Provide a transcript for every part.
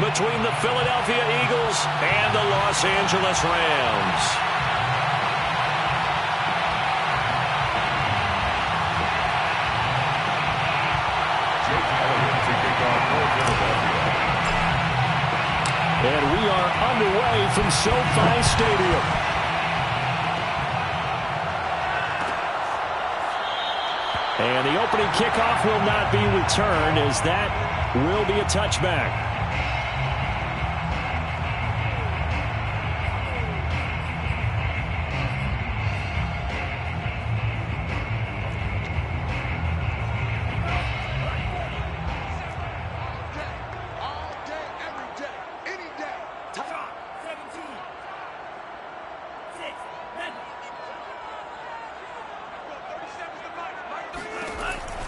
between the Philadelphia Eagles and the Los Angeles Rams. And we are underway from SoFi Stadium. And the opening kickoff will not be returned, as that will be a touchback.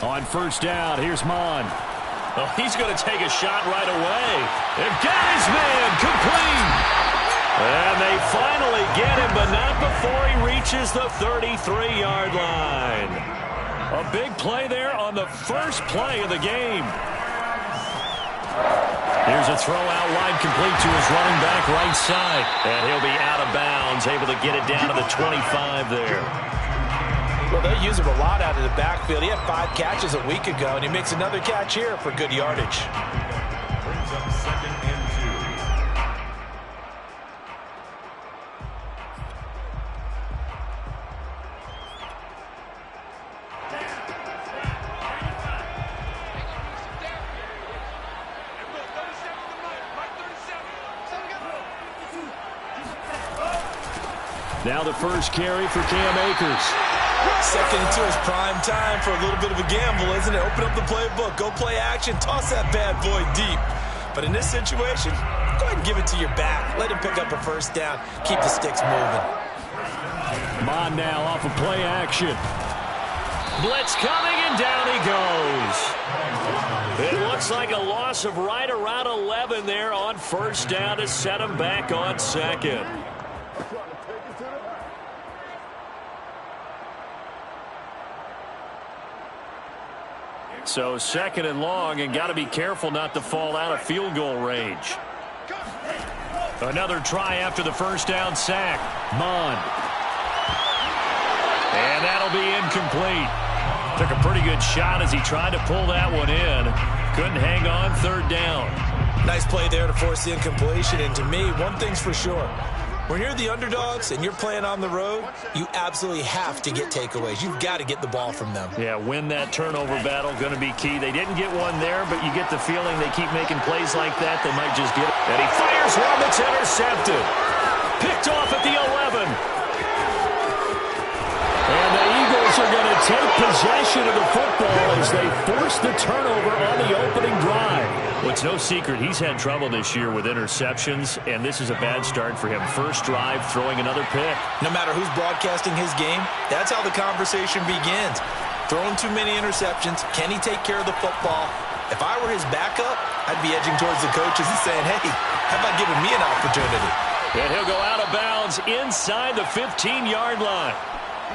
On first down, here's Mon. Oh, he's going to take a shot right away. They've got his man complete. And they finally get him, but not before he reaches the 33-yard line. A big play there on the first play of the game. Here's a throw out wide, complete to his running back right side. And he'll be out of bounds, able to get it down to the 25 there. Well, they use him a lot out of the backfield. He had 5 catches a week ago, and he makes another catch here for good yardage. Brings up 2nd and 2. Now the first carry for Cam Akers. 2nd and 2 is prime time for a little bit of a gamble, isn't it? Open up the playbook, go play action, toss that bad boy deep. But in this situation, go ahead and give it to your back. Let him pick up a first down. Keep the sticks moving. Mon now off of play action. Blitz coming, and down he goes. It looks like a loss of right around 11 there on first down to set him back on 2nd. So 2nd and long, and got to be careful not to fall out of field goal range. Another try after the first down sack. Mon. And that'll be incomplete. Took a pretty good shot as he tried to pull that one in. Couldn't hang on 3rd down. Nice play there to force the incompletion. And to me, one thing's for sure. When you're the underdogs and you're playing on the road, you absolutely have to get takeaways. You've got to get the ball from them. Yeah, win that turnover battle, going to be key. They didn't get one there, but you get the feeling they keep making plays like that, they might just get it. And he fires one that's intercepted. Picked off at the 11. And the Eagles are going to take possession of the football as they force the turnover on the opening drive. Well, it's no secret he's had trouble this year with interceptions, and this is a bad start for him. First drive, throwing another pick. No matter who's broadcasting his game, that's how the conversation begins. Throwing too many interceptions. Can he take care of the football? If I were his backup, I'd be edging towards the coaches and saying, hey, how about giving me an opportunity? And he'll go out of bounds inside the 15-yard line.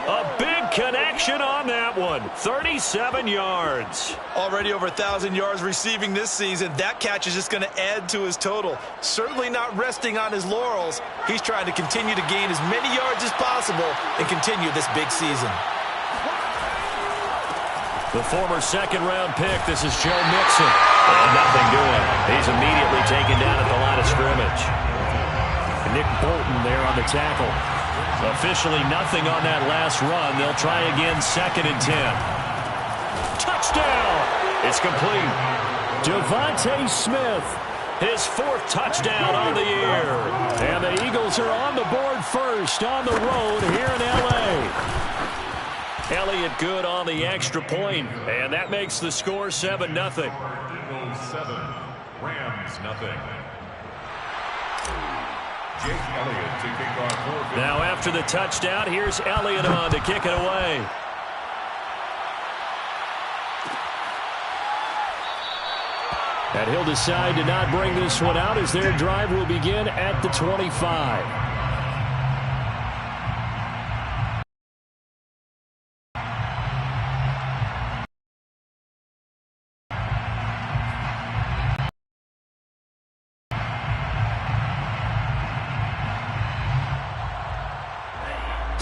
A big connection on that one. 37 yards. Already over 1,000 yards receiving this season. That catch is just going to add to his total. Certainly not resting on his laurels. He's trying to continue to gain as many yards as possible and continue this big season. The former second-round pick, this is Joe Mixon. And nothing doing. He's immediately taken down at the line of scrimmage. Nick Bolton there on the tackle. Officially nothing on that last run. They'll try again, 2nd and 10. Touchdown! It's complete. Devontae Smith, his 4th touchdown on the year. And the Eagles are on the board first on the road here in L.A. Elliott good on the extra point, and that makes the score 7-0. Eagles 7, Rams nothing. Jake Elliott to kick off. Now after the touchdown, here's Elliott on to kick it away. And he'll decide to not bring this one out as their drive will begin at the 25.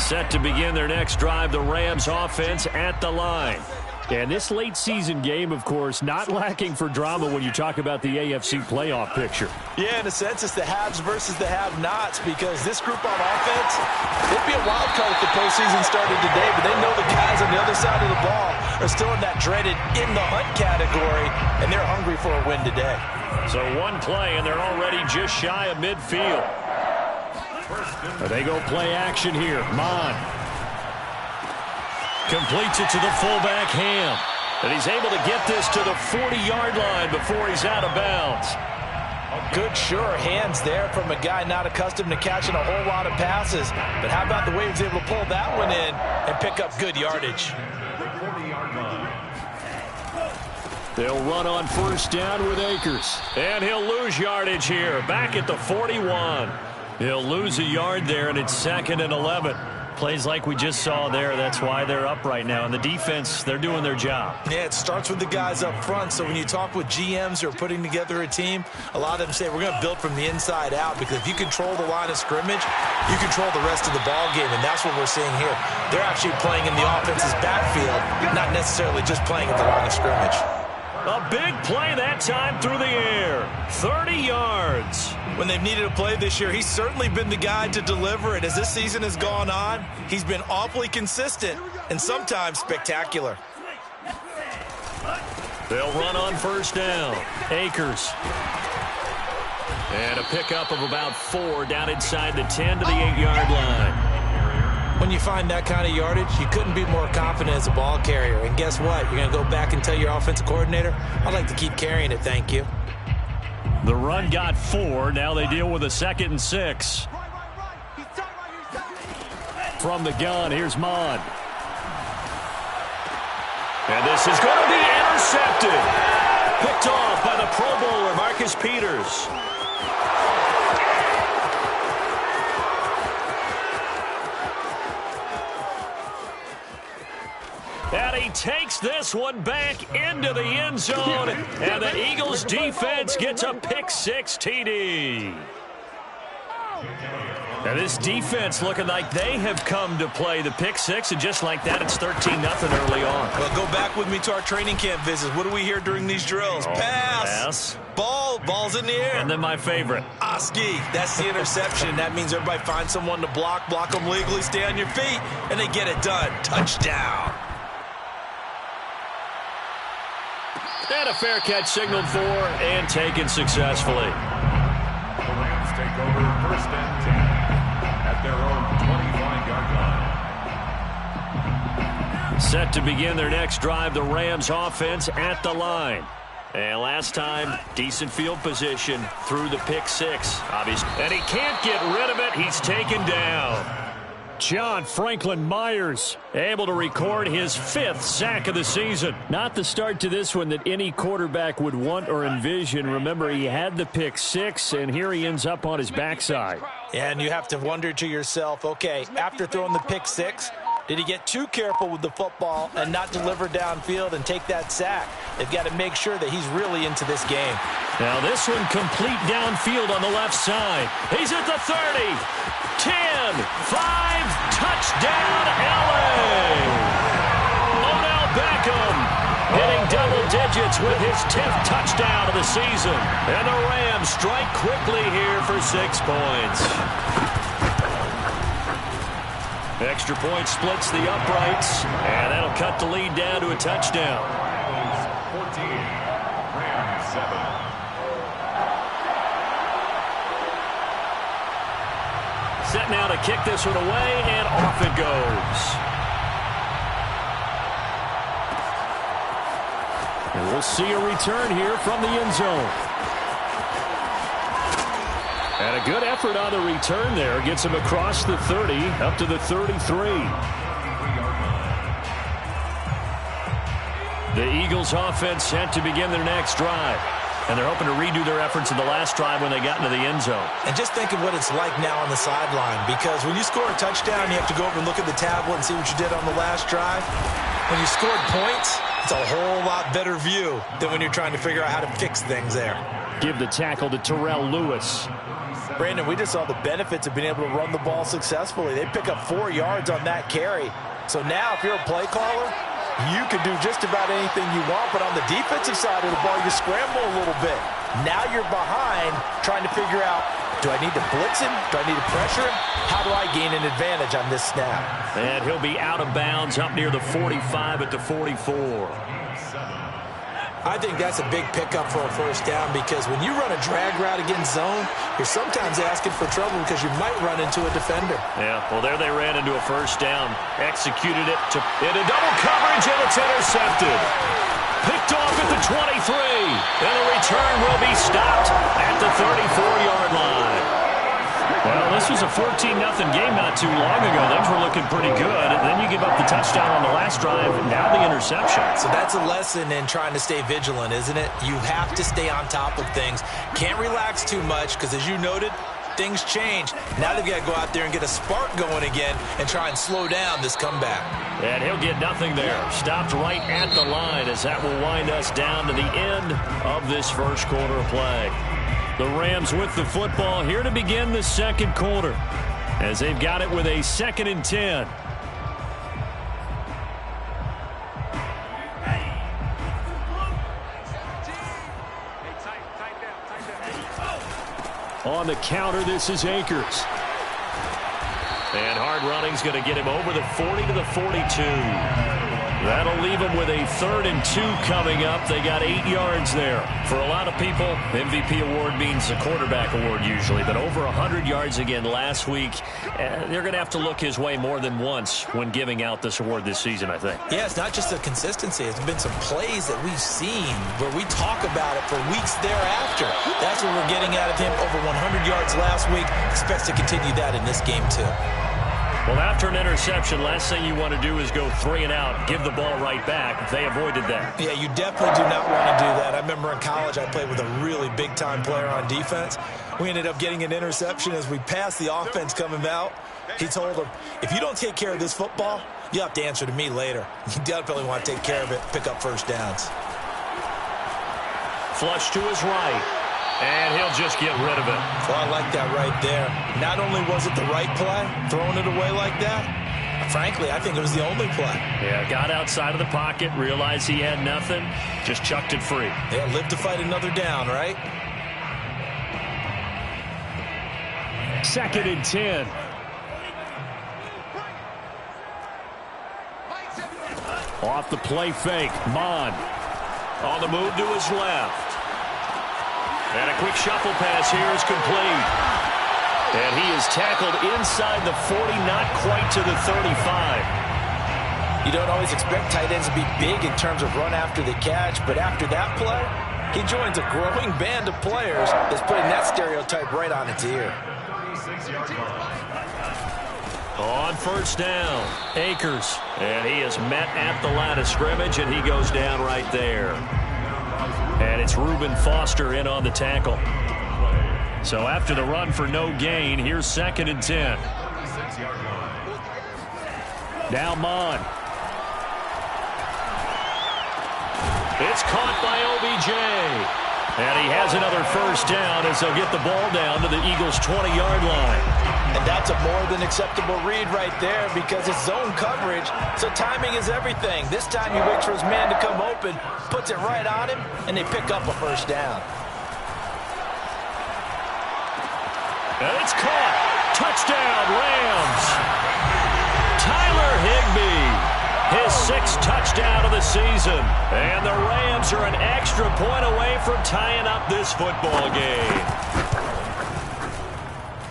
Set to begin their next drive, the Rams offense at the line. And this late season game, of course, not lacking for drama when you talk about the AFC playoff picture. Yeah, in a sense, it's the haves versus the have-nots, because this group on offense, it'd be a wild card if the postseason started today, but they know the guys on the other side of the ball are still in that dreaded in-the-hunt category, and they're hungry for a win today. So one play, and they're already just shy of midfield. They go play action here. Mon completes it to the fullback, Ham. And he's able to get this to the 40-yard line before he's out of bounds. Good, sure hands there from a guy not accustomed to catching a whole lot of passes. But how about the way he was able to pull that one in and pick up good yardage? They'll run on first down with Akers. And he'll lose yardage here, back at the 41. He'll lose a yard there, and it's 2nd and 11. Plays like we just saw there. That's why they're up right now. And the defense, they're doing their job. Yeah, it starts with the guys up front. So when you talk with GMs who are putting together a team, a lot of them say we're going to build from the inside out, because if you control the line of scrimmage, you control the rest of the ball game. And that's what we're seeing here. They're actually playing in the offense's backfield, not necessarily just playing at the line of scrimmage. A big play that time through the air. 30 yards. When they've needed a play this year, he's certainly been the guy to deliver it. As this season has gone on, he's been awfully consistent and sometimes spectacular. They'll run on first down. Akers. And a pickup of about 4 down inside the 10 to the 8-yard line. When you find that kind of yardage, you couldn't be more confident as a ball carrier. And guess what? You're going to go back and tell your offensive coordinator, I'd like to keep carrying it, thank you. The run got 4. Now they deal with a 2nd and 6. From the gun, here's Mon. And this is going to be intercepted. Picked off by the Pro Bowler, Marcus Peters. And he takes this one back into the end zone, and the Eagles defense gets a pick-6 TD. And this defense looking like they have come to play the pick-6, and just like that, it's 13-0 early on. Well, go back with me to our training camp visits. What do we hear during these drills? Pass. Ball's in the air. And then my favorite. Oski, that's the interception. That means everybody finds someone to block them legally, stay on your feet, and they get it done. Touchdown. And a fair catch signaled for and taken successfully. The Rams take over 1st and 10 at their own 25-yard line. Set to begin their next drive, the Rams offense at the line. And last time, decent field position through the pick-6, obviously. And he can't get rid of it. He's taken down. John Franklin Myers able to record his 5th sack of the season. Not the start to this one that any quarterback would want or envision. Remember, he had the pick-6, and here he ends up on his backside. And you have to wonder to yourself, okay, after throwing the pick-6, did he get too careful with the football and not deliver downfield and take that sack? They've got to make sure that he's really into this game. Now this one complete downfield on the left side. He's at the 30. 10, 5, touchdown, LA! Odell Beckham hitting double digits with his 10th touchdown of the season. And the Rams strike quickly here for 6 points. Extra point splits the uprights, and that'll cut the lead down to a touchdown. 14, Rams 7. Set now to kick this one away, and off it goes. And we'll see a return here from the end zone. And a good effort on the return there. Gets him across the 30, up to the 33. The Eagles offense set to begin their next drive. And they're hoping to redo their efforts in the last drive when they got into the end zone. And just think of what it's like now on the sideline, because when you score a touchdown, you have to go over and look at the tablet and see what you did on the last drive. When you scored points, it's a whole lot better view than when you're trying to figure out how to fix things there. give the tackle to Terrell Lewis. Brandon, we just saw the benefits of being able to run the ball successfully. They pick up 4 yards on that carry. So now if you're a play caller, you can do just about anything you want, but on the defensive side of the ball, you scramble a little bit. Now you're behind trying to figure out, do I need to blitz him? Do I need to pressure him? How do I gain an advantage on this snap? And he'll be out of bounds up near the 45 at the 44. I think that's a big pickup for a first down because when you run a drag route against zone, you're sometimes asking for trouble because you might run into a defender. Yeah, well, there they ran into a first down. Executed it into double coverage, and it's intercepted. Picked off at the 23. And the return will be stopped at the 34-yard line. Well, this was a 14-0 game not too long ago. Things were looking pretty good. And then you give up the touchdown on the last drive, and now the interception. So that's a lesson in trying to stay vigilant, isn't it? You have to stay on top of things. Can't relax too much because, as you noted, things change. Now they've got to go out there and get a spark going again and try and slow down this comeback. And he'll get nothing there. Stopped right at the line as that will wind us down to the end of this first quarter of play. The Rams with the football here to begin the second quarter as they've got it with a 2nd and 10. On the counter, this is Akers. And hard running's going to get him over the 40 to the 42. That'll leave him with a 3rd and 2 coming up. They got 8 yards there. For a lot of people, MVP award means a quarterback award usually, but over 100 yards again last week. They're going to have to look his way more than once when giving out this award this season, I think. Yeah, it's not just the consistency. It's been some plays that we've seen where we talk about it for weeks thereafter. That's what we're getting out of him. Over 100 yards last week. Expects to continue that in this game, too. Well, after an interception, last thing you want to do is go 3 and out, give the ball right back. They avoided that. Yeah, you definitely do not want to do that. I remember in college I played with a really big-time player on defense. We ended up getting an interception as we passed the offense coming out. He told him, if you don't take care of this football, you'll have to answer to me later. You definitely want to take care of it, pick up first downs. Flush to his right. And he'll just get rid of it. Well, I like that right there. Not only was it the right play, throwing it away like that, frankly, I think it was the only play. Yeah, got outside of the pocket, realized he had nothing, just chucked it free. Yeah, live to fight another down, right? 2nd and 10. Off the play fake, Mon. On the move to his left. And a quick shuffle pass here is complete. And he is tackled inside the 40, not quite to the 35. You don't always expect tight ends to be big in terms of run after the catch, but after that play, he joins a growing band of players that's putting that stereotype right on its ear. On first down, Akers. And he is met at the line of scrimmage, and he goes down right there. And it's Reuben Foster in on the tackle. So after the run for no gain, here's 2nd and 10. Now Mon. It's caught by OBJ. And he has another first down as they'll get the ball down to the Eagles' 20-yard line. And that's a more than acceptable read right there because it's zone coverage, so timing is everything. This time he waits for his man to come open, puts it right on him, and they pick up a first down. And it's caught. Touchdown, Rams. Tyler Higbee. His 6th touchdown of the season. And the Rams are an extra point away from tying up this football game.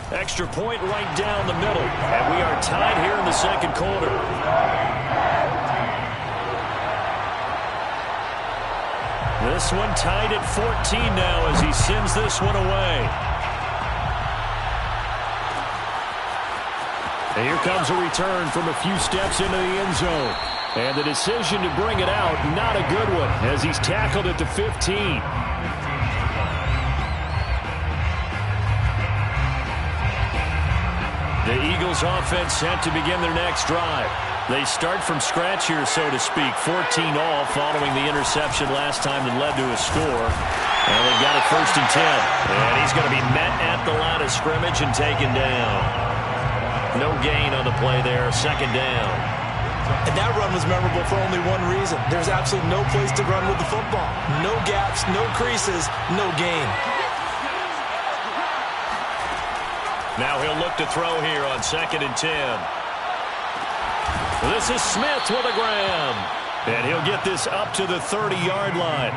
Extra point right down the middle. And we are tied here in the second quarter. This one tied at 14 now as he sends this one away. And here comes a return from a few steps into the end zone. And the decision to bring it out, not a good one, as he's tackled at the 15. The Eagles offense set to begin their next drive. They start from scratch here, so to speak. 14 all following the interception last time that led to a score. And they've got it 1st and 10. And he's going to be met at the line of scrimmage and taken down. No gain on the play there. 2nd down. And that run was memorable for only one reason. There's absolutely no place to run with the football. No gaps, no creases, no gain. Now he'll look to throw here on 2nd and 10. This is Smith with a grab. And he'll get this up to the 30-yard line.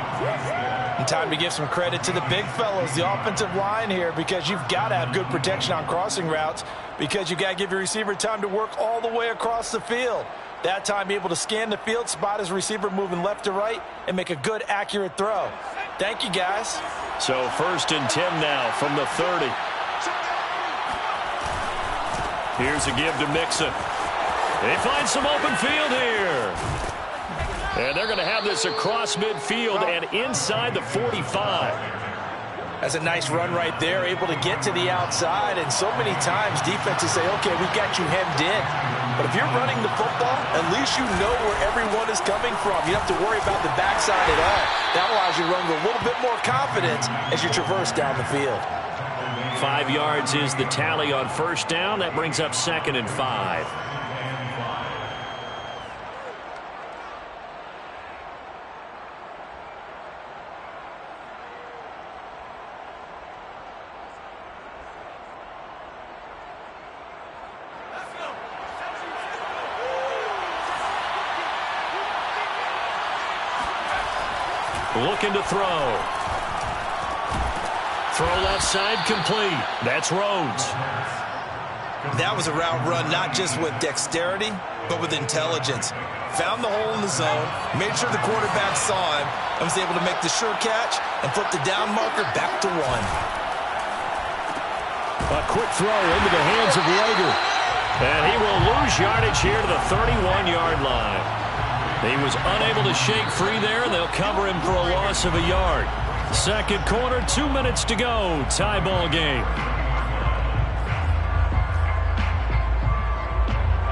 And time to give some credit to the big fellows, the offensive line here, because you've got to have good protection on crossing routes, because you've got to give your receiver time to work all the way across the field. That time, be able to scan the field, spot his receiver moving left to right, and make a good, accurate throw. Thank you, guys. So 1st and 10 now from the 30. Here's a give to Mixon. They find some open field here. And they're going to have this across midfield and inside the 45. That's a nice run right there, able to get to the outside. And so many times defenses say, okay, we got you hemmed in. But if you're running the football, at least you know where everyone is coming from. You don't have to worry about the backside at all. That allows you to run with a little bit more confidence as you traverse down the field. 5 yards is the tally on 1st down. That brings up 2nd and 5. Looking to throw. Throw left side complete. That's Rhodes. That was a route run not just with dexterity, but with intelligence. Found the hole in the zone, made sure the quarterback saw him, and was able to make the sure catch and flip the down marker back to 1. A quick throw into the hands of Rager. And he will lose yardage here to the 31-yard line. He was unable to shake free there. They'll cover him for a loss of a yard. 2nd quarter, 2 minutes to go. Tie ball game.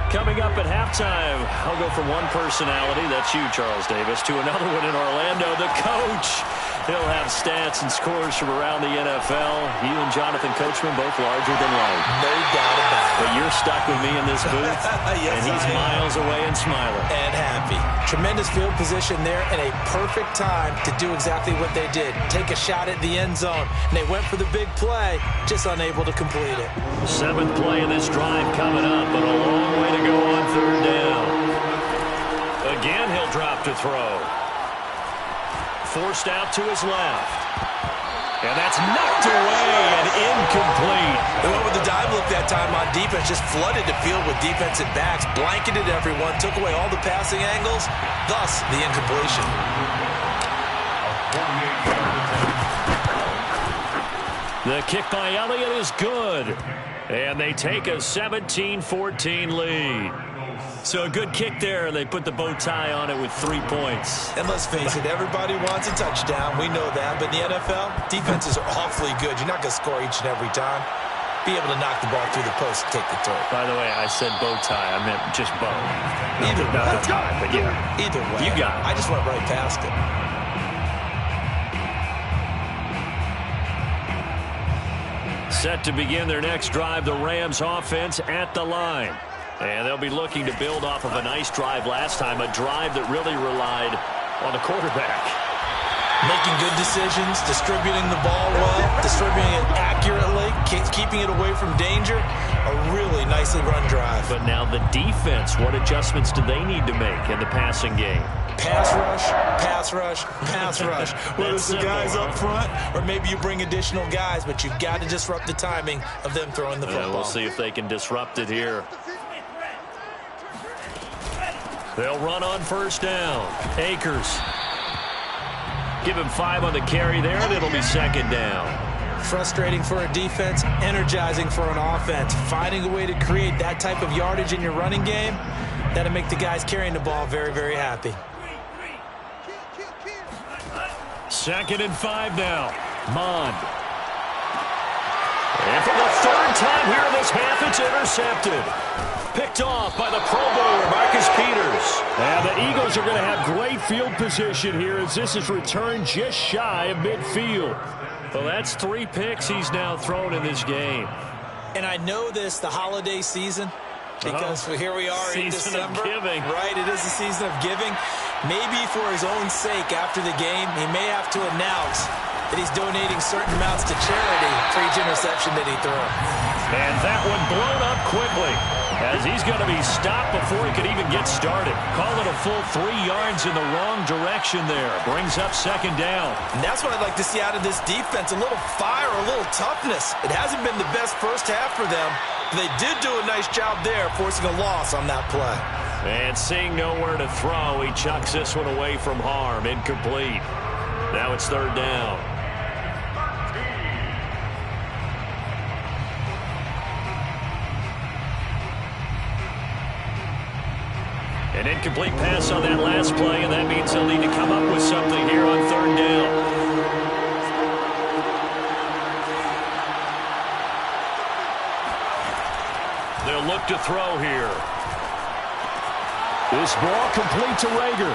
Coming up at halftime, I'll go from one personality, that's you, Charles Davis, to another one in Orlando, the coach. He'll have stats and scores from around the NFL. You and Jonathan Coachman both larger than life. No doubt about it. But you're stuck with me in this booth, yes, and he's miles away and smiling. And happy. Tremendous field position there and a perfect time to do exactly what they did. Take a shot at the end zone. And they went for the big play, just unable to complete it. 7th play of this drive coming up, but a long way to go on 3rd down. Again, he'll drop to throw. Forced out to his left. And that's knocked away and incomplete. They went with the dive look that time on defense, just flooded the field with defensive backs, blanketed everyone, took away all the passing angles, thus the incompletion. The kick by Elliott is good. And they take a 17-14 lead. So a good kick there. They put the bow tie on it with 3 points. And let's face it, everybody wants a touchdown. We know that. But in the NFL, defenses are awfully good. You're not going to score each and every time. Be able to knock the ball through the post and take the throw. By the way, I said bow tie. I meant just bow. Either way. Not the tie, but yeah. Either way. You got it. I just went right past it. Set to begin their next drive, the Rams offense at the line. And they'll be looking to build off of a nice drive last time, a drive that really relied on the quarterback. Making good decisions, distributing the ball well, distributing it accurately, keeping it away from danger. A really nicely run drive. But now the defense, what adjustments do they need to make in the passing game? Pass rush, pass rush, pass rush. Whether it's the guys up front or maybe you bring additional guys, but you've got to disrupt the timing of them throwing the football. We'll see if they can disrupt it here. They'll run on 1st down. Akers. Give him 5 on the carry there, and it'll be 2nd down. Frustrating for a defense, energizing for an offense. Finding a way to create that type of yardage in your running game, that'll make the guys carrying the ball very, very happy. 2nd and 5 now. Mond. And for the 3rd time here in this half, it's intercepted. picked off by the Pro Bowler, Marcus Peters. And the Eagles are going to have great field position here as this is returned just shy of midfield. Well, that's 3 picks he's now thrown in this game. And I know this, the holiday season, because here we are in December. Season of giving. Right, it is the season of giving. Maybe for his own sake after the game, he may have to announce that he's donating certain amounts to charity for each interception that he threw. And that one blown up quickly as he's going to be stopped before he could even get started. Call it a full 3 yards in the wrong direction there. Brings up 2nd down. And that's what I'd like to see out of this defense, a little fire, a little toughness. It hasn't been the best first half for them. But they did do a nice job there, forcing a loss on that play. And seeing nowhere to throw, he chucks this one away from harm. Incomplete. Now it's 3rd down. An incomplete pass on that last play, and that means they'll need to come up with something here on 3rd down. They'll look to throw here. This ball complete to Rager.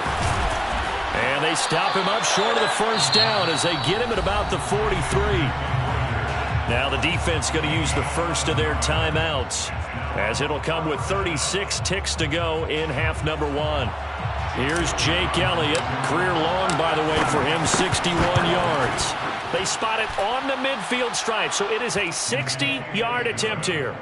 And they stop him up short of the 1st down as they get him at about the 43. Now the defense going to use the first of their timeouts, as it'll come with 36 ticks to go in half number 1. Here's Jake Elliott. Career long, by the way, for him, 61 yards. They spot it on the midfield stripe, so it is a 60-yard attempt here.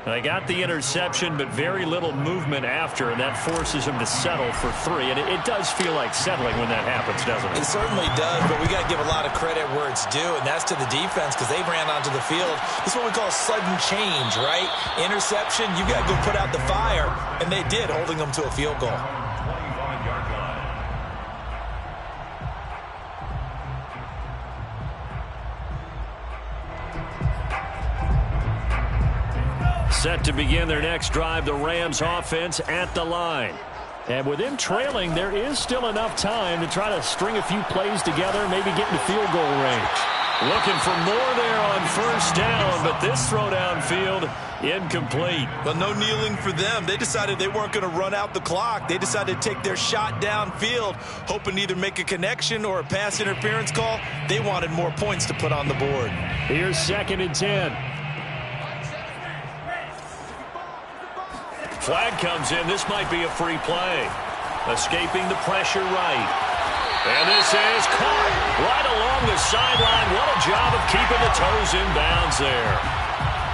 They got the interception, but very little movement after, and that forces him to settle for 3. And it does feel like settling when that happens, doesn't it? It certainly does, but we got to give a lot of credit where it's due, and that's to the defense because they ran onto the field. This is what we call sudden change, right? Interception, you got to go put out the fire, and they did, holding them to a field goal. Set to begin their next drive, the Rams offense at the line. And with them trailing, there is still enough time to try to string a few plays together, maybe get into field goal range. Looking for more there on 1st down, but this throw downfield, incomplete. Well, no kneeling for them. They decided they weren't going to run out the clock. They decided to take their shot downfield, hoping to either make a connection or a pass interference call. They wanted more points to put on the board. Here's 2nd and 10. Flag comes in. This might be a free play. Escaping the pressure right. And this is caught right along the sideline. What a job of keeping the toes in bounds there.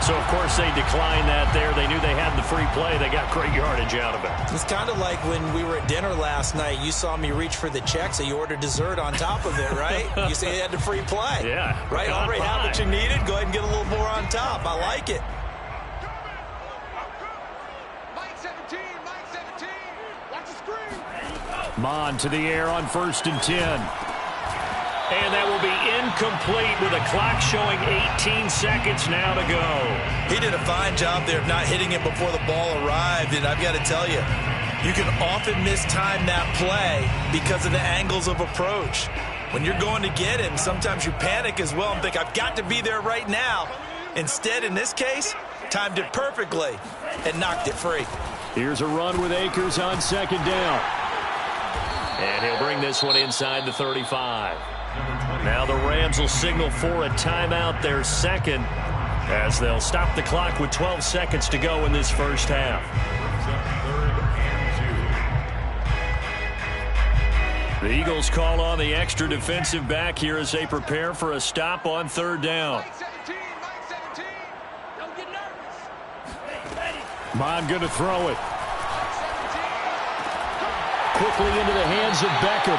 So, of course, they declined that there. They knew they had the free play. They got great yardage out of it. It's kind of like when we were at dinner last night. You saw me reach for the check, so you ordered dessert on top of it, right? You say you had the free play. Yeah. Right? Already have what you needed. Go ahead and get a little more on top. I like it. Mon to the air on 1st and 10. And that will be incomplete with a clock showing 18 seconds now to go. He did a fine job there of not hitting it before the ball arrived. And I've got to tell you, you can often mistime that play because of the angles of approach. When you're going to get him, sometimes you panic as well and think, I've got to be there right now. Instead, in this case, timed it perfectly and knocked it free. Here's a run with Akers on 2nd down. And he'll bring this one inside the 35. Now the Rams will signal for a timeout, their 2nd, as they'll stop the clock with 12 seconds to go in this 1st half. The Eagles call on the extra defensive back here as they prepare for a stop on 3rd down. Mon going to throw it. Quickly into the hands of Beckham.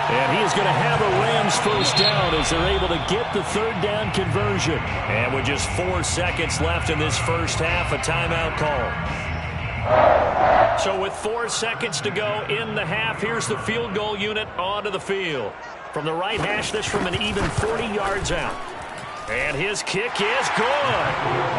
And he is going to have a Rams 1st down as they're able to get the 3rd down conversion. And with just 4 seconds left in this 1st half, a timeout call. So with 4 seconds to go in the half, here's the field goal unit onto the field. From the right hash, this from an even 40 yards out. And his kick is good.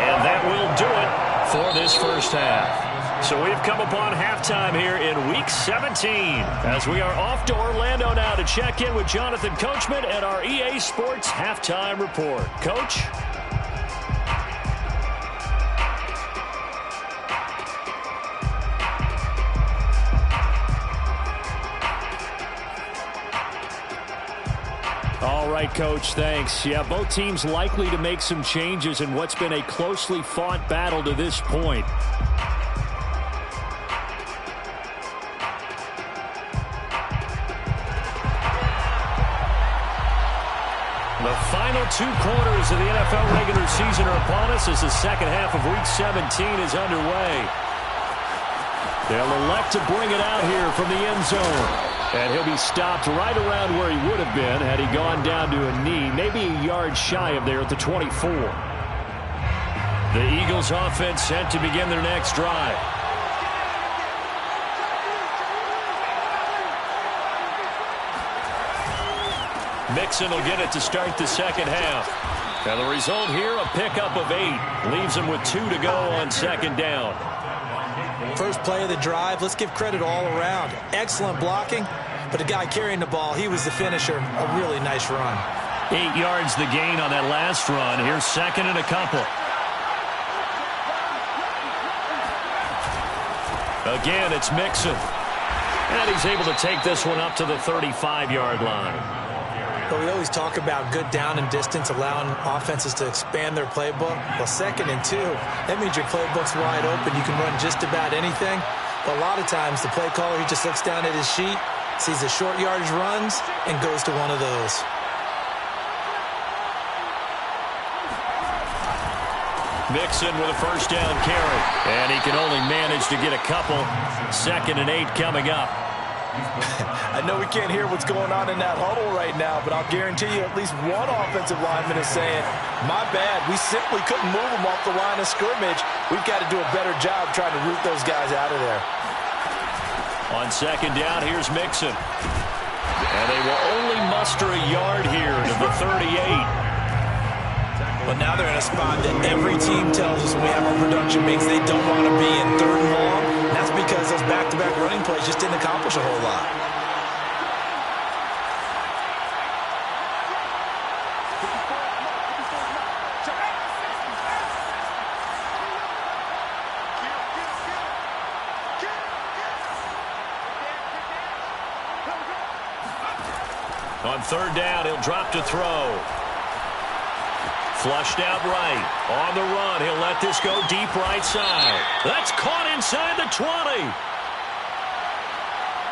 And that will do it for this 1st half. So we've come upon halftime here in Week 17 as we are off to Orlando now to check in with Jonathan Coachman at our EA Sports Halftime Report. Coach? right, Coach. Thanks. Yeah, both teams likely to make some changes in what's been a closely fought battle to this point. The final 2 quarters of the NFL regular season are upon us as the second half of Week 17 is underway. They'll elect to bring it out here from the end zone. And he'll be stopped right around where he would have been had he gone down to a knee, maybe a yard shy of there at the 24. The Eagles offense set to begin their next drive. Mixon will get it to start the second half. And the result here, a pickup of 8. Leaves him with 2 to go on second down. First play of the drive, let's give credit all around. Excellent blocking, but the guy carrying the ball, he was the finisher. A really nice run. 8 yards the gain on that last run. Here's second and a couple. Again, it's Mixon. And he's able to take this one up to the 35-yard line. But we always talk about good down and distance, allowing offenses to expand their playbook. Well, 2nd and 2, that means your playbook's wide open. You can run just about anything. But a lot of times, the play caller, he just looks down at his sheet, sees the short yardage runs, and goes to one of those. Mixon with a first down carry. And he can only manage to get a couple. 2nd and 8 coming up. I know we can't hear what's going on in that huddle right now, but I'll guarantee you at least one offensive lineman is saying, my bad, we simply couldn't move them off the line of scrimmage. We've got to do a better job trying to root those guys out of there. On second down, here's Mixon. And they will only muster a yard here to the 38. But now they're in a spot that every team tells us when we have our production meetings they don't want to be in 3rd and long. And that's because those back-to-back running plays just didn't accomplish a whole lot. On 3rd down, he'll drop to throw. Flushed out right. On the run, he'll let this go deep right side. That's caught inside the 20.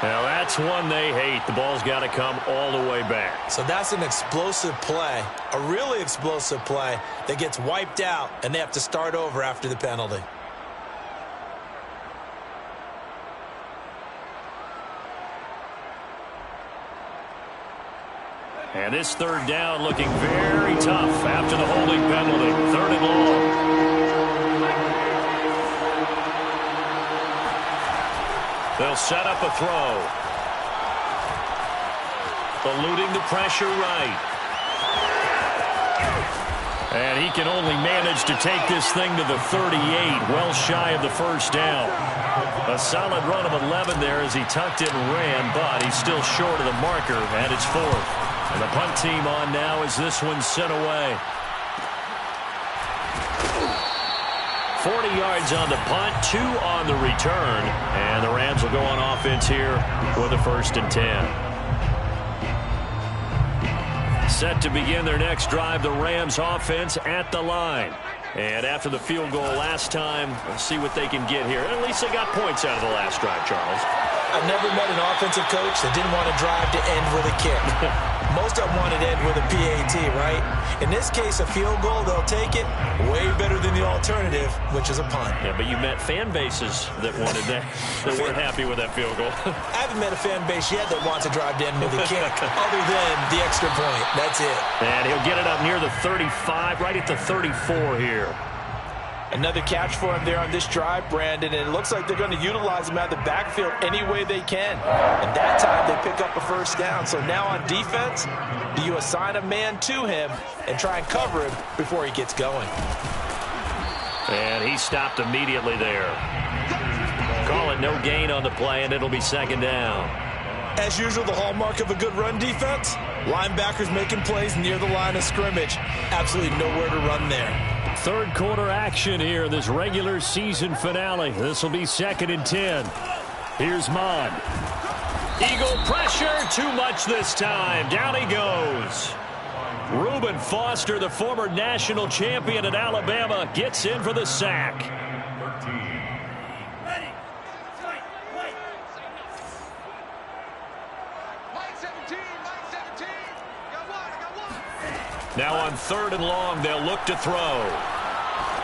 Now, that's one they hate. The ball's got to come all the way back. So that's an explosive play, a really explosive play that gets wiped out, and they have to start over after the penalty. And this 3rd down looking very tough after the holding penalty. 3rd and long. They'll set up a throw. Eluding the pressure right. And he can only manage to take this thing to the 38, well shy of the first down. A solid run of 11 there as he tucked it and ran, but he's still short of the marker, and it's 4th. And the punt team on now as this one's sent away. 40 yards on the punt, 2 on the return. And the Rams will go on offense here with a 1st and 10. Set to begin their next drive, the Rams offense at the line. And after the field goal last time, let's see what they can get here. At least they got points out of the last drive, Charles. I've never met an offensive coach that didn't want to drive to end with a kick. Most of them wanted to end with a PAT, right? In this case, a field goal, they'll take it. Way better than the alternative, which is a punt. Yeah, but you met fan bases that wanted that, that weren't happy with that field goal. I haven't met a fan base yet that wants to drive to end with a kick, other than the extra point. That's it. And he'll get it up near the 35, right at the 34 here. Another catch for him there on this drive, Brandon, and it looks like they're going to utilize him out of the backfield any way they can. And that time they pick up a first down. So now on defense, do you assign a man to him and try and cover him before he gets going? And he stopped immediately there. Call it no gain on the play, and it'll be 2nd down. As usual, the hallmark of a good run defense, linebackers making plays near the line of scrimmage. Absolutely nowhere to run there. 3rd quarter action here, this regular season finale. This will be 2nd and 10. Here's Mon. Eagle pressure, too much this time. Down he goes. Reuben Foster, the former national champion at Alabama, gets in for the sack. 13. Now on 3rd and long, they'll look to throw.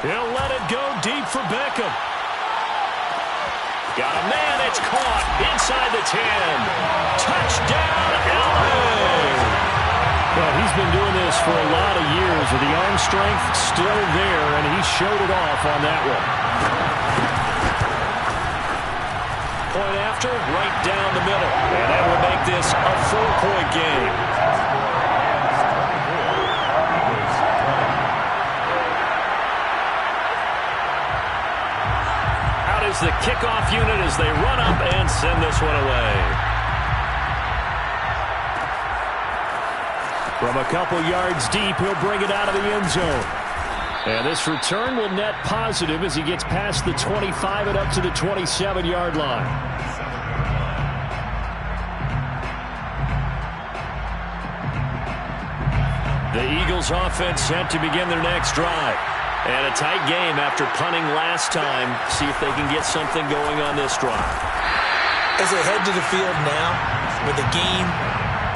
He'll let it go deep for Beckham. Got a man, it's caught inside the 10. Touchdown, Allen! Well, he's been doing this for a lot of years with the arm strength still there, and he showed it off on that one. Point after, right down the middle. And that will make this a 4-point game. Out is the kickoff unit as they run up and send this one away. From a couple yards deep, he'll bring it out of the end zone. And this return will net positive as he gets past the 25 and up to the 27-yard line. The Eagles offense set to begin their next drive. And a tight game after punting last time. See if they can get something going on this drive. As they head to the field now, with the game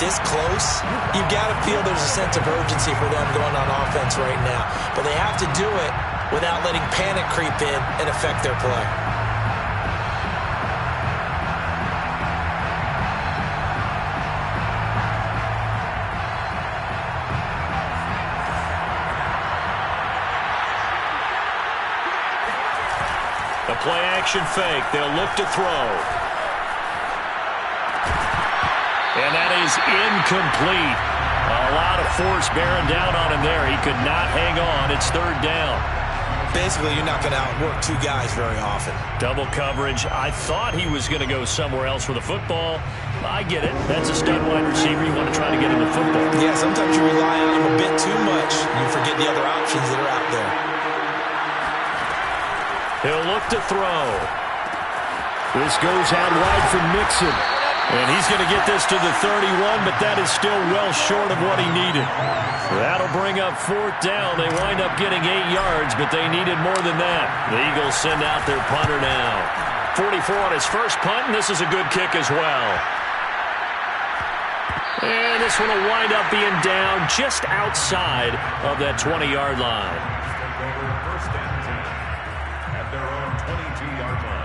this close, you've got to feel there's a sense of urgency for them going on offense right now. But they have to do it without letting panic creep in and affect their play. The play-action fake. They'll look to throw. And that is incomplete. A lot of force bearing down on him there. He could not hang on. It's 3rd down. Basically, you're not going to outwork two guys very often. Double coverage. I thought he was going to go somewhere else for the football. I get it. That's a stud wide receiver. You want to try to get him the football. Yeah, sometimes you rely on him a bit too much. You forget the other options that are out there. He'll look to throw. This goes out wide for Mixon. And he's going to get this to the 31, but that is still well short of what he needed. That'll bring up 4th down. They wind up getting 8 yards, but they needed more than that. The Eagles send out their punter now. 44 on his first punt, and this is a good kick as well. And this one will wind up being down just outside of that 20-yard line. First and 10 at their own 22-yard line.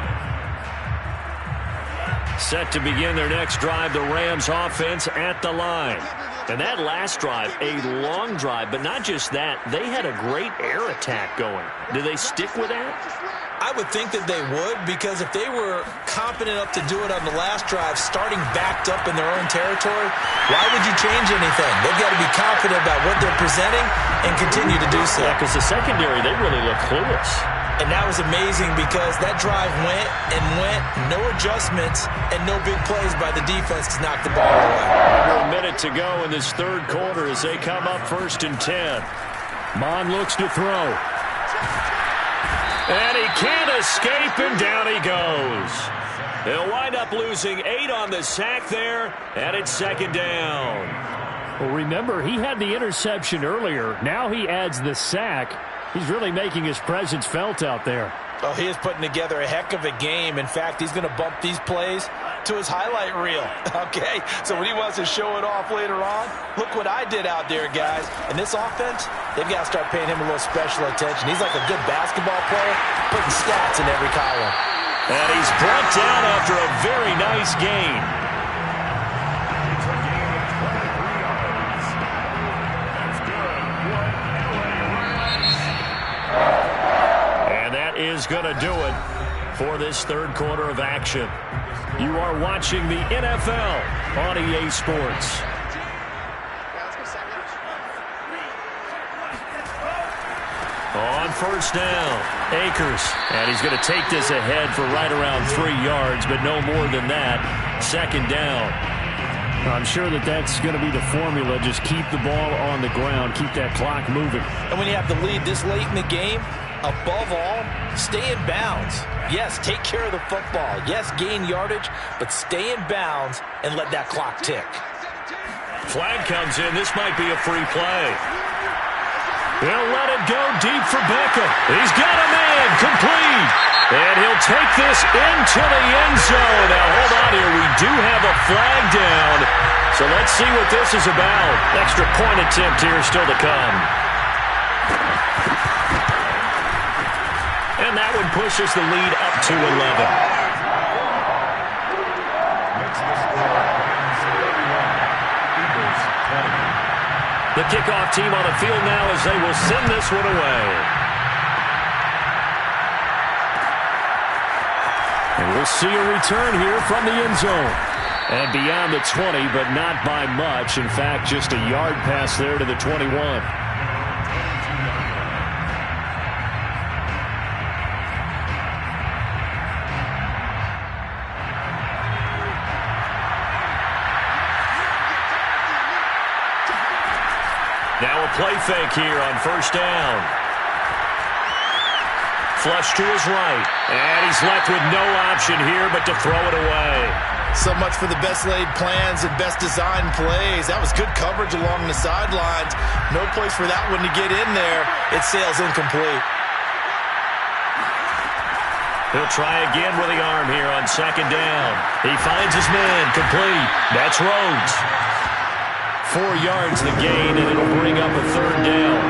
Set to begin their next drive, the Rams offense at the line. And that last drive, a long drive, but not just that. They had a great air attack going. Do they stick with that? I would think that they would, because if they were confident enough to do it on the last drive, starting backed up in their own territory, why would you change anything? They've got to be confident about what they're presenting and continue to do so. Yeah, because the secondary, they really look clueless. And that was amazing because that drive went and went, no adjustments, and no big plays by the defense to knock the ball away. Under a minute to go in this 3rd quarter as they come up 1st and 10. Mon looks to throw. And he can't escape, and down he goes. They'll wind up losing 8 on the sack there, and it's 2nd down. Well, remember, he had the interception earlier. Now he adds the sack. He's really making his presence felt out there. Oh, he is putting together a heck of a game. In fact, he's going to bump these plays to his highlight reel. Okay, so when he wants to show it off later on, look what I did out there, guys. And this offense, they've got to start paying him a little special attention. He's like a good basketball player, putting stats in every column. And he's brought down after a very nice gain. It's a gain of 23 yards. That's good. And that is going to do it for this 3rd quarter of action. You are watching the NFL on EA Sports. On 1st down, Akers. And he's going to take this ahead for right around 3 yards, but no more than that. 2nd down. I'm sure that that's going to be the formula. Just keep the ball on the ground. Keep that clock moving. And when you have the lead this late in the game, above all, stay in bounds. Yes, take care of the football. Yes, gain yardage, but stay in bounds and let that clock tick. Flag comes in. This might be a free play. They'll let it go deep for Beckham. He's got a man, complete. And he'll take this into the end zone. Now, hold on here. We do have a flag down. So let's see what this is about. Extra point attempt here still to come. And that one pushes the lead up to 11. The kickoff team on the field now as they will send this one away. And we'll see a return here from the end zone. And beyond the 20, but not by much. In fact, just a yard pass there to the 21. Now a play fake here on first down. Flush to his right. And he's left with no option here but to throw it away. So much for the best laid plans and best designed plays. That was good coverage along the sidelines. No place for that one to get in there. It sails incomplete. He'll try again with the arm here on second down. He finds his man, complete. That's Rhodes. 4 yards the gain, and it'll bring up a third down.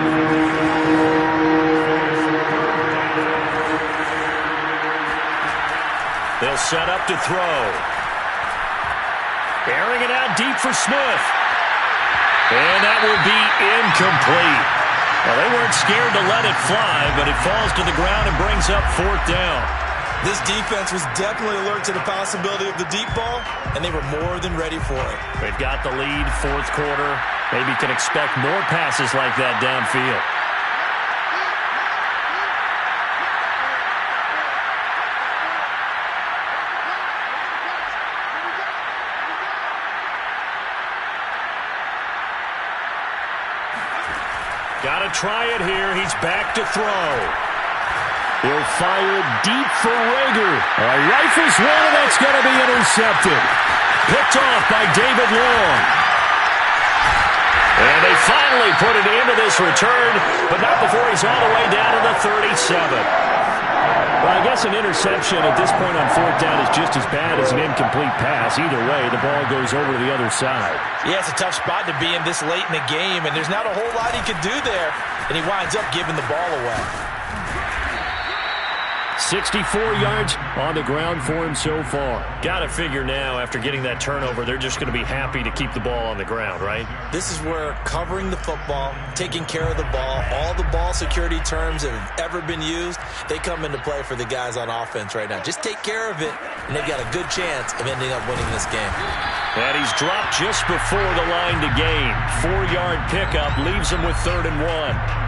They'll set up to throw. Airing it out deep for Smith. And that will be incomplete. Well, they weren't scared to let it fly, but it falls to the ground and brings up fourth down. This defense was definitely alert to the possibility of the deep ball, and they were more than ready for it. They've got the lead, fourth quarter. Maybe can expect more passes like that downfield. Got to try it here. He's back to throw. He'll fire deep for Rager. Rifles one, and that's going to be intercepted. Picked off by David Long. And they finally put it into this return, but not before he's all the way down to the 37. Well, I guess an interception at this point on fourth down is just as bad as an incomplete pass. Either way, the ball goes over to the other side. Yeah, it's a tough spot to be in this late in the game, and there's not a whole lot he could do there, and he winds up giving the ball away. 64 yards on the ground for him so far. Got to figure now, after getting that turnover, they're just going to be happy to keep the ball on the ground, right? This is where covering the football, taking care of the ball, all the ball security terms that have ever been used, they come into play for the guys on offense right now. Just take care of it, and they've got a good chance of ending up winning this game. And he's dropped just before the line to gain. 4-yard pickup leaves him with 3rd and 1.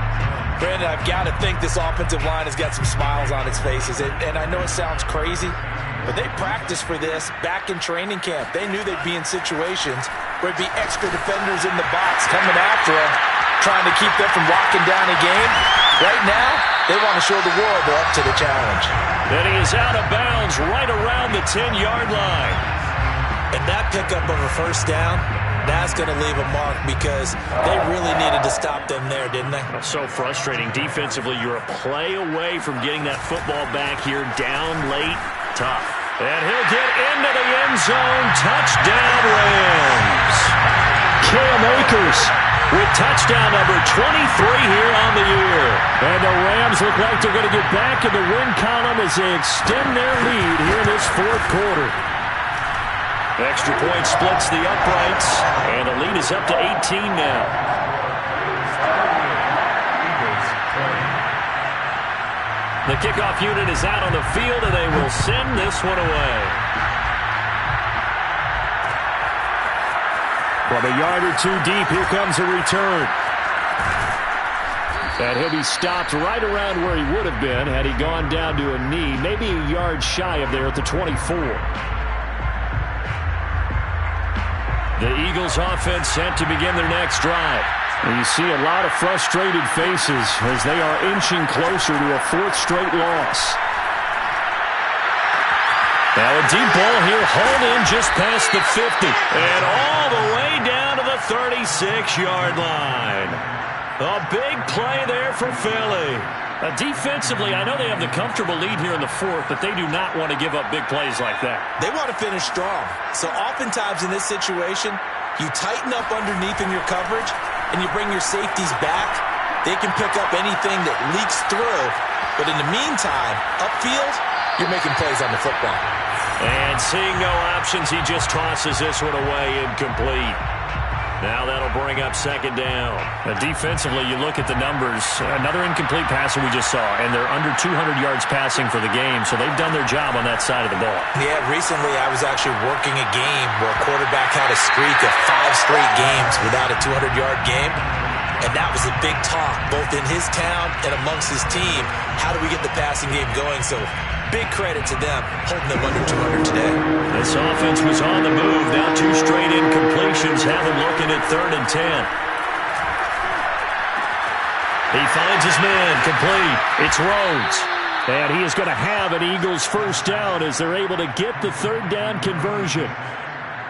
Brandon, I've got to think this offensive line has got some smiles on its faces. And I know it sounds crazy, but they practiced for this back in training camp. They knew they'd be in situations where it'd be extra defenders in the box coming after them, trying to keep them from locking down a game. Right now, they want to show the world they're up to the challenge. And he is out of bounds right around the 10-yard line. And that pickup of a first down, that's going to leave a mark because they really needed to stop them there, didn't they? So frustrating. Defensively, you're a play away from getting that football back here down late. Tough. And he'll get into the end zone. Touchdown, Rams. Cam Akers with touchdown number 23 here on the year. And the Rams look like they're going to get back in the win column as they extend their lead here in this fourth quarter. Extra point splits the uprights, and the lead is up to 18 now. The kickoff unit is out on the field, and they will send this one away. From a yard or two deep, here comes a return. And he'll be stopped right around where he would have been had he gone down to a knee, maybe a yard shy of there at the 24. The Eagles offense set to begin their next drive. And you see a lot of frustrated faces as they are inching closer to a 4th straight loss. Now a deep ball here, hauled in just past the 50. And all the way down to the 36-yard line. A big play there for Philly. Defensively, I know they have the comfortable lead here in the fourth, but they do not want to give up big plays like that. They want to finish strong. So oftentimes in this situation, you tighten up underneath in your coverage, and you bring your safeties back. They can pick up anything that leaks through. But in the meantime, upfield, you're making plays on the football. And seeing no options, he just tosses this one away, incomplete. Now that'll bring up second down. Defensively, you look at the numbers. Another incomplete pass that we just saw, and they're under 200 yards passing for the game, so they've done their job on that side of the ball. Yeah, recently I was actually working a game where a quarterback had a streak of 5 straight games without a 200-yard game, and that was a big talk, both in his town and amongst his team. How do we get the passing game going? So big credit to them, holding them under 200 today. This offense was on the move. Now 2 straight incompletions have him looking at 3rd and 10. He finds his man, complete. It's Rhodes. And he is going to have an Eagles first down as they're able to get the 3rd down conversion.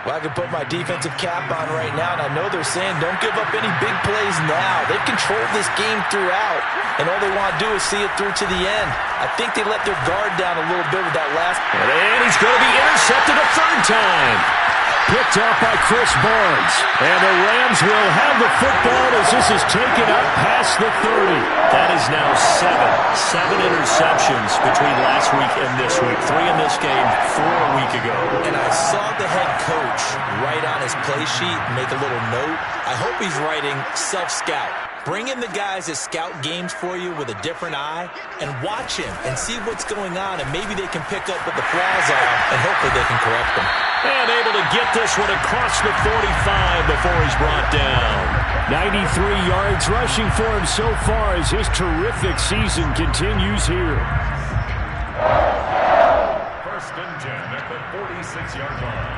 Well, I can put my defensive cap on right now, and I know they're saying don't give up any big plays now. They've controlled this game throughout, and all they want to do is see it through to the end. I think they let their guard down a little bit with that last. And he's going to be intercepted a 3rd time. Picked up by Chris Barnes. And the Rams will have the football as this is taken up past the 30. That is now 7 interceptions between last week and this week. 3 in this game, 4 a week ago. And I saw the head coach write on his play sheet, make a little note. I hope he's writing self-scout. Bring in the guys that scout games for you with a different eye and watch him and see what's going on, and maybe they can pick up what the flaws are, and hopefully they can correct them. And able to get this one across the 45 before he's brought down. 93 yards rushing for him so far as his terrific season continues here. 1st and 10 at the 46-yard line.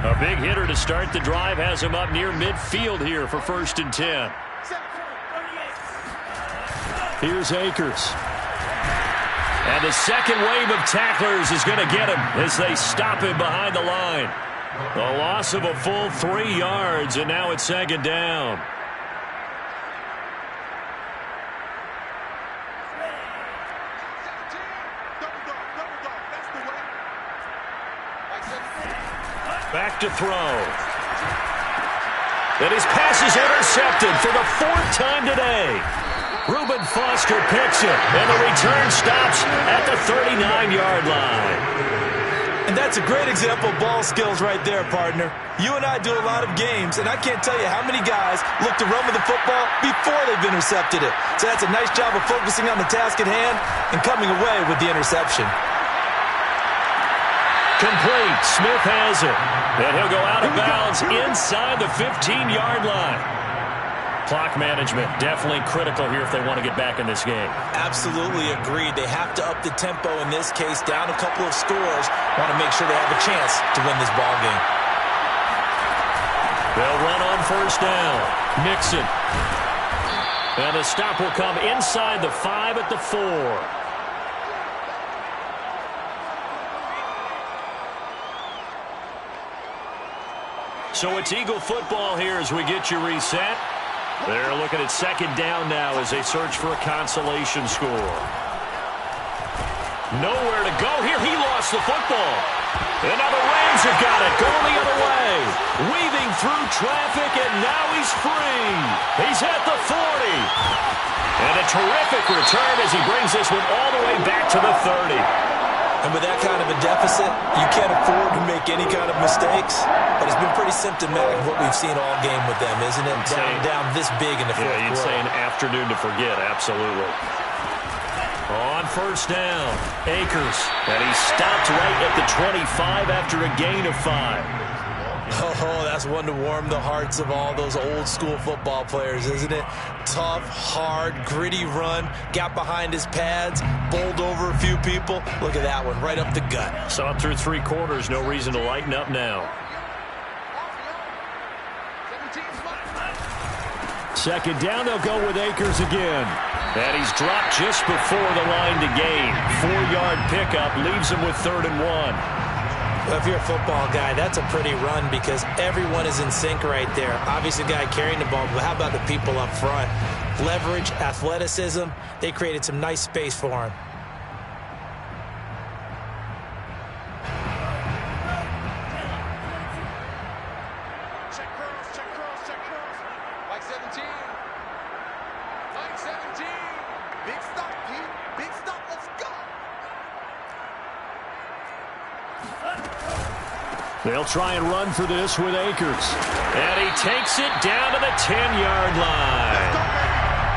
A big hitter to start the drive has him up near midfield here for 1st and 10. Here's Akers. And the second wave of tacklers is going to get him as they stop him behind the line. A loss of a full 3 yards, and now it's 2nd down. Back to throw. And his pass is intercepted for the 4th time today. Reuben Foster picks it, and the return stops at the 39-yard line. And that's a great example of ball skills right there, partner. You and I do a lot of games, and I can't tell you how many guys look to run with the football before they've intercepted it. So that's a nice job of focusing on the task at hand and coming away with the interception. Complete. Smith has it. And he'll go out of bounds inside the 15-yard line. Clock management definitely critical here if they want to get back in this game. Absolutely agreed. They have to up the tempo in this case, down a couple of scores. Want to make sure they have a chance to win this ball game. They'll run on 1st down. Mixon. And the stop will come inside the 5 at the 4. So it's Eagle football here as we get you reset. They're looking at 2nd down now as they search for a consolation score. Nowhere to go here. He lost the football. And now the Rams have got it. Going the other way. Weaving through traffic, and now he's free. He's at the 40. And a terrific return as he brings this one all the way back to the 30. And with that kind of a deficit, you can't afford to make any kind of mistakes. But it's been pretty symptomatic of what we've seen all game with them, isn't it? Down this big in the fourth quarter. You'd say an afternoon to forget, absolutely. On 1st down, Akers. And he stopped right at the 25 after a gain of 5. Oh, that's one to warm the hearts of all those old school football players, isn't it? Tough, hard, gritty run, got behind his pads, bowled over a few people. Look at that one, right up the gut. Saw it through 3 quarters, no reason to lighten up now. 2nd down, they'll go with Akers again. And he's dropped just before the line to gain. 4-yard pickup leaves him with 3rd and 1. Well, if you're a football guy, that's a pretty run because everyone is in sync right there. Obviously, the guy carrying the ball, but how about the people up front? Leverage, athleticism, they created some nice space for him. They'll try and run for this with Akers. And he takes it down to the 10-yard line.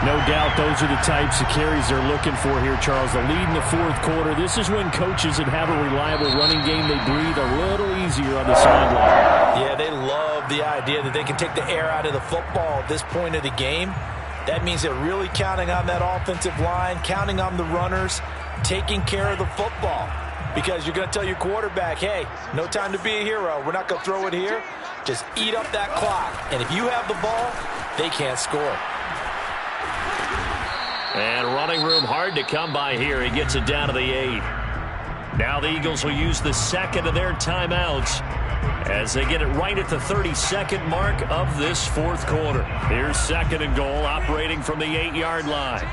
No doubt those are the types of carries they're looking for here, Charles. The lead in the 4th quarter. This is when coaches that have a reliable running game, they breathe a little easier on the sideline. Yeah, they love the idea that they can take the air out of the football at this point of the game. That means they're really counting on that offensive line, counting on the runners, taking care of the football. Because you're going to tell your quarterback, hey, no time to be a hero. We're not going to throw it here. Just eat up that clock. And if you have the ball, they can't score. And running room hard to come by here. He gets it down to the 8. Now the Eagles will use the 2nd of their timeouts as they get it right at the 32nd mark of this 4th quarter. Here's 2nd and goal, operating from the 8-yard line.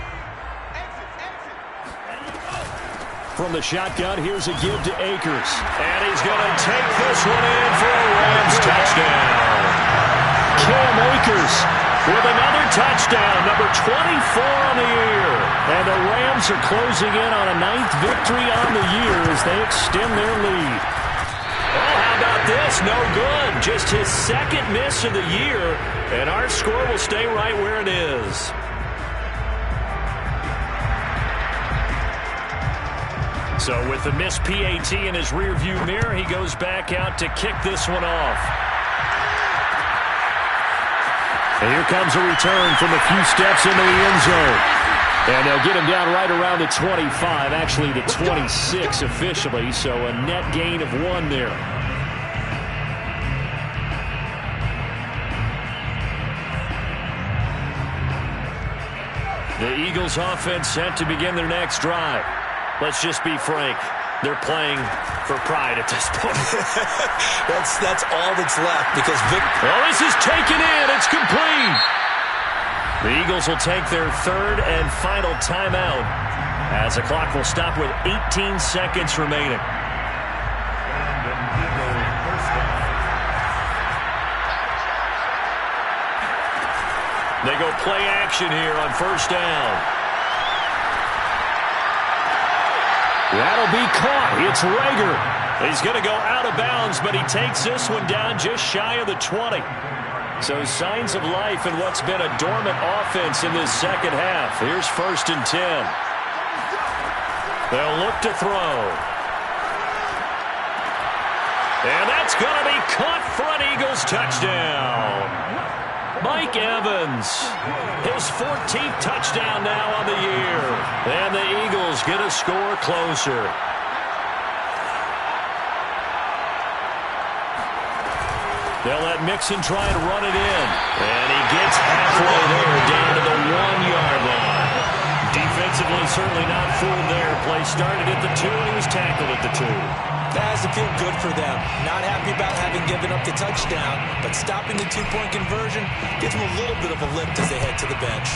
From the shotgun, here's a give to Akers. And he's going to take this one in for a Rams touchdown. Cam Akers with another touchdown, number 24 on the year. And the Rams are closing in on a 9th victory on the year as they extend their lead. Oh, how about this? No good. Just his 2nd miss of the year. And our score will stay right where it is. So with the missed PAT in his rearview mirror, he goes back out to kick this one off. And here comes a return from a few steps into the end zone. And they'll get him down right around the 25, actually the 26 officially, so a net gain of 1 there. The Eagles offense set to begin their next drive. Let's just be frank. They're playing for pride at this point. that's all that's left because well, this is taken in. It's complete. The Eagles will take their 3rd and final timeout as the clock will stop with 18 seconds remaining. They go play action here on 1st down. That'll be caught. It's Reagor. He's going to go out of bounds, but he takes this one down just shy of the 20. So signs of life in what's been a dormant offense in this 2nd half. Here's 1st and 10. They'll look to throw. And that's going to be caught for an Eagles touchdown. Mike Evans, his 14th touchdown now on the year. And the Eagles get a score closer. They'll let Mixon try and run it in. And he gets halfway there, down to the 1-yard line. Defensively, certainly not fooled there. Play started at the 2, and he was tackled at the 2. That has to feel good for them. Not happy about having given up the touchdown, but stopping the 2-point conversion gives them a little bit of a lift as they head to the bench.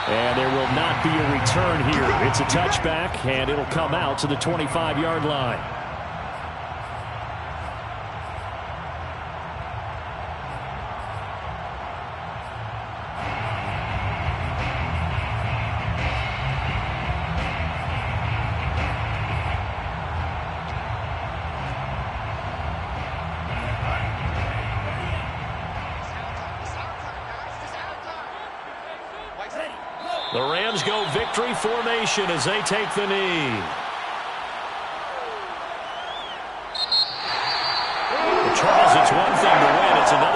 And there will not be a return here. It's a touchback, and it'll come out to the 25-yard line. The Rams go victory formation as they take the knee. Charles, it's one thing to win. It's another thing.